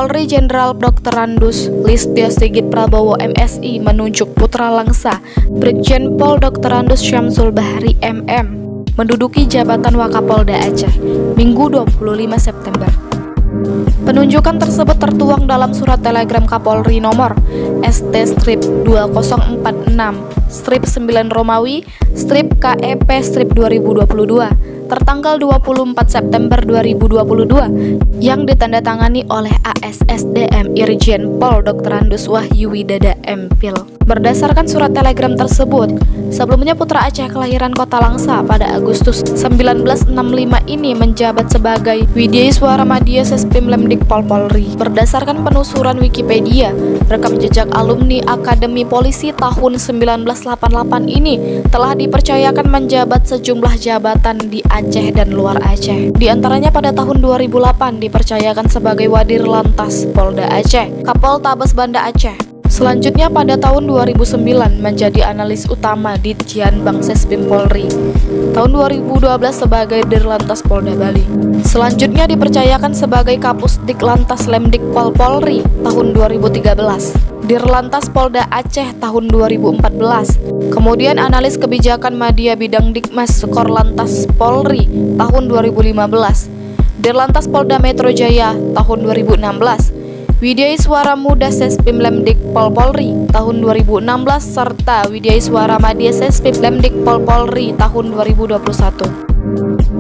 Kapolri Jenderal Dr. Andus Listio Sigit Prabowo MSI menunjuk putra Langsa Brigjen Pol Dr. Andus Syamsul Bahri MM menduduki jabatan Wakapolda Aceh Minggu 25 September. Penunjukan tersebut tertuang dalam surat telegram Kapolri nomor ST-2046-9 Romawi KEP 2022 tertanggal 24 September 2022 yang ditandatangani oleh ASSDM Irjen Pol Dr. Andus Wahyu Widada MPil. Berdasarkan surat telegram tersebut, sebelumnya putra Aceh kelahiran Kota Langsa pada Agustus 1965 ini menjabat sebagai Widyaswara Madya Sespim Lemdikpol Polri. Berdasarkan penelusuran Wikipedia, rekam jejak alumni Akademi Polisi tahun 1988 ini telah dipercayakan menjabat sejumlah jabatan di Aceh dan luar Aceh. Di antaranya pada tahun 2008 dipercayakan sebagai Wadir Lantas Polda Aceh, Kapoltabes Banda Aceh. Selanjutnya pada tahun 2009 menjadi analis utama di Ditjen Sespim Polri. Tahun 2012 sebagai Dirlantas Polda Bali. Selanjutnya dipercayakan sebagai Kapusdik Lantas Lemdikpol Polri tahun 2013. Dirlantas Polda Aceh tahun 2014. Kemudian analis kebijakan Madya Bidang Dikmas Korlantas Polri tahun 2015. Dirlantas Polda Metro Jaya tahun 2016. Widyaswara Muda Sespim Lemdikpol Polri tahun 2016 serta Widyaswara Madya Sespim Lemdikpol Polri tahun 2021.